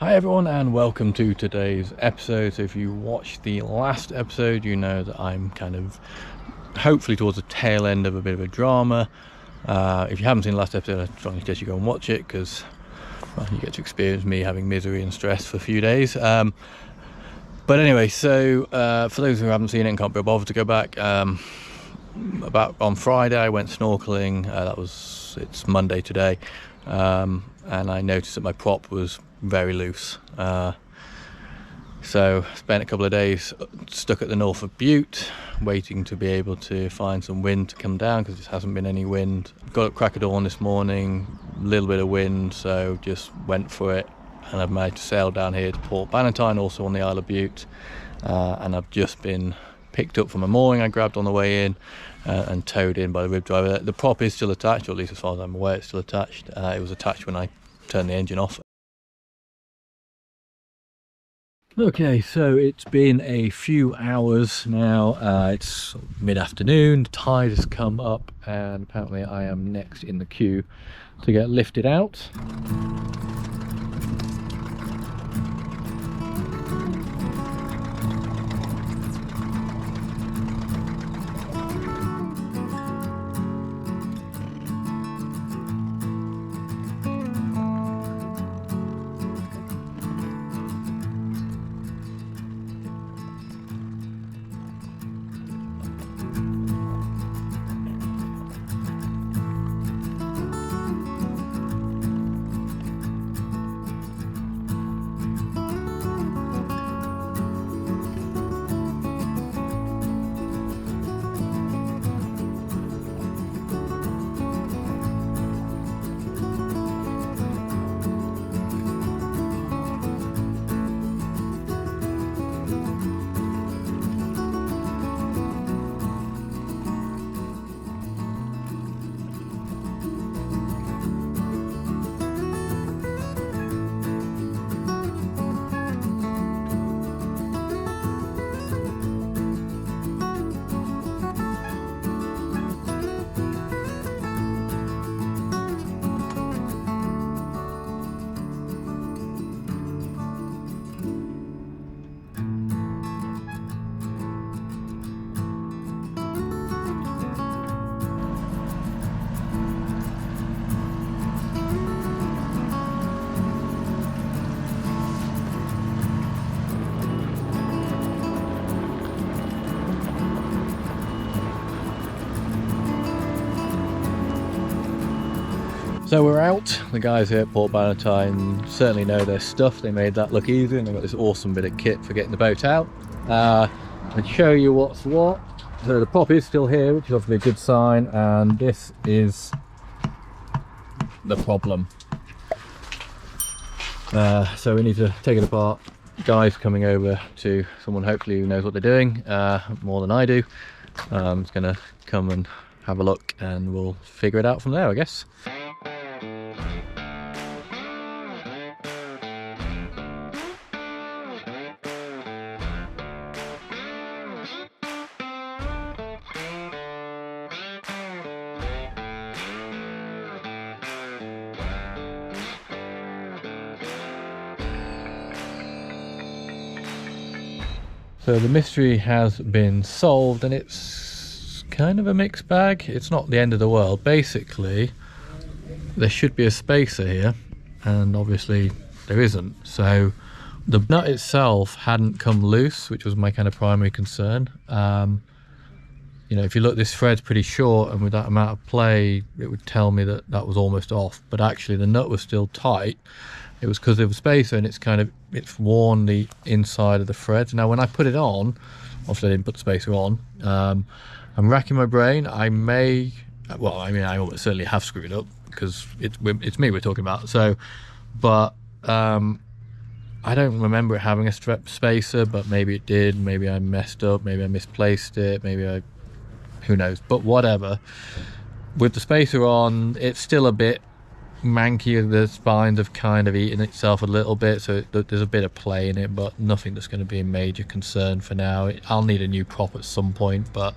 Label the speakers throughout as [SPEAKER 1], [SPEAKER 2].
[SPEAKER 1] Hi everyone and welcome to today's episode. So if you watched the last episode, you know that I'm kind of hopefully towards the tail end of a bit of a drama. If you haven't seen the last episode, I strongly suggest you go and watch it because you get to experience me having misery and stress for a few days. But anyway, so for those who haven't seen it and can't be bothered to go back, about on Friday I went snorkeling. It's Monday today, and I noticed that my prop was very loose, so spent a couple of days stuck at the Norfolk Butte waiting to be able to find some wind to come down because there hasn't been any wind. Got up crack of dawn this morning, a little bit of wind, so just went for it, and I've managed to sail down here to Port Bannatyne, also on the Isle of Bute, and I've just been picked up from a mooring I grabbed on the way in and towed in by the rib driver. The prop is still attached, or at least as far as I'm aware it's still attached. It was attached when I turned the engine off. Okay, so it's been a few hours now. It's mid-afternoon, the tide has come up, and apparently I am next in the queue to get lifted out. So we're out. The guys here at Port Bannatyne certainly know their stuff. They made that look easy, and they've got this awesome bit of kit for getting the boat out. I'll show you what's what. So the prop is still here, which is obviously a good sign, and this is the problem. So we need to take it apart. Guys coming over to someone hopefully who knows what they're doing, more than I do. It's gonna come and have a look and we'll figure it out from there, I guess. So the mystery has been solved, and it's kind of a mixed bag. It's not the end of the world. Basically, there should be a spacer here, and obviously there isn't. So the nut itself hadn't come loose, which was my kind of primary concern. You know, if you look, this thread's pretty short, and with that amount of play, it would tell me that that was almost off. But actually, the nut was still tight. It was because of the spacer, and it's worn the inside of the threads. Now, when I put it on, obviously I didn't put the spacer on. I'm racking my brain. I almost certainly have screwed up because it's me we're talking about. So, but I don't remember it having a spacer, but maybe it did. Maybe I messed up. Maybe I misplaced it. Who knows? But whatever. With the spacer on, it's still a bit manky. The spines have kind of eaten itself a little bit, so there's a bit of play in it, but nothing that's going to be a major concern for now. I'll need a new prop at some point, but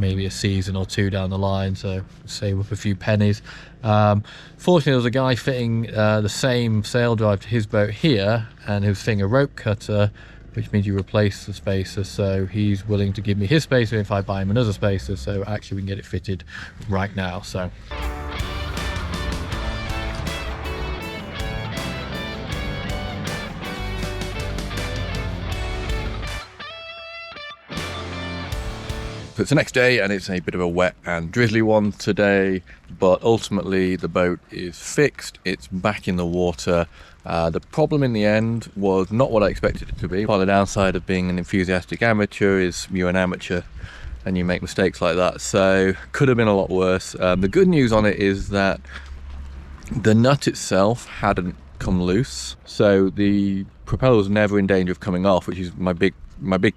[SPEAKER 1] maybe a season or two down the line, so save up a few pennies. Fortunately, there was a guy fitting the same sail drive to his boat here, and he was fitting a rope cutter, which means you replace the spacer, so he's willing to give me his spacer if I buy him another spacer, so actually we can get it fitted right now. So
[SPEAKER 2] it's the next day, and it's a bit of a wet and drizzly one today, but ultimately the boat is fixed, it's back in the water. The problem in the end was not what I expected it to be. Part of the downside of being an enthusiastic amateur is you're an amateur and you make mistakes like that, so could have been a lot worse. The good news on it is that the nut itself hadn't come loose, so the propeller was never in danger of coming off, which is my big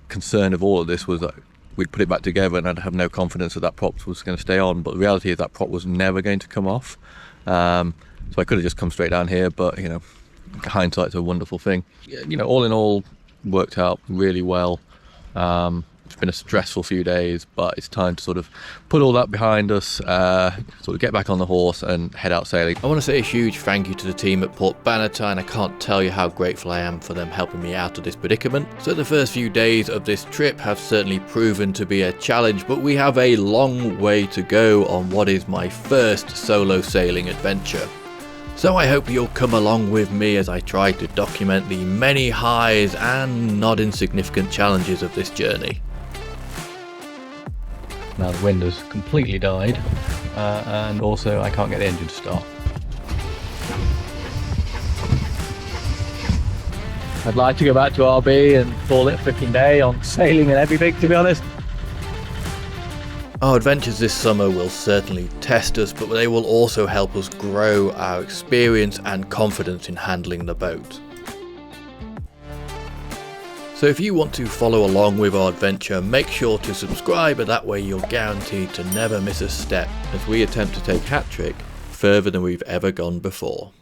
[SPEAKER 2] concern of all of this, was that we'd put it back together and I'd have no confidence that that prop was going to stay on. But the reality is that prop was never going to come off. So I could have just come straight down here, but you know, hindsight's a wonderful thing. You know, all in all, worked out really well. It's been a stressful few days, but it's time to sort of put all that behind us, sort of get back on the horse and head out sailing.
[SPEAKER 1] I want to say a huge thank you to the team at Port Bannatyne. I can't tell you how grateful I am for them helping me out of this predicament. So the first few days of this trip have certainly proven to be a challenge, but we have a long way to go on what is my first solo sailing adventure. So I hope you'll come along with me as I try to document the many highs and not insignificant challenges of this journey. Now the wind has completely died, and also I can't get the engine to start. I'd like to go back to RB and call it a freaking day on sailing and everything, to be honest. Our adventures this summer will certainly test us, but they will also help us grow our experience and confidence in handling the boat. So if you want to follow along with our adventure, make sure to subscribe, and that way you're guaranteed to never miss a step as we attempt to take Hat Trick further than we've ever gone before.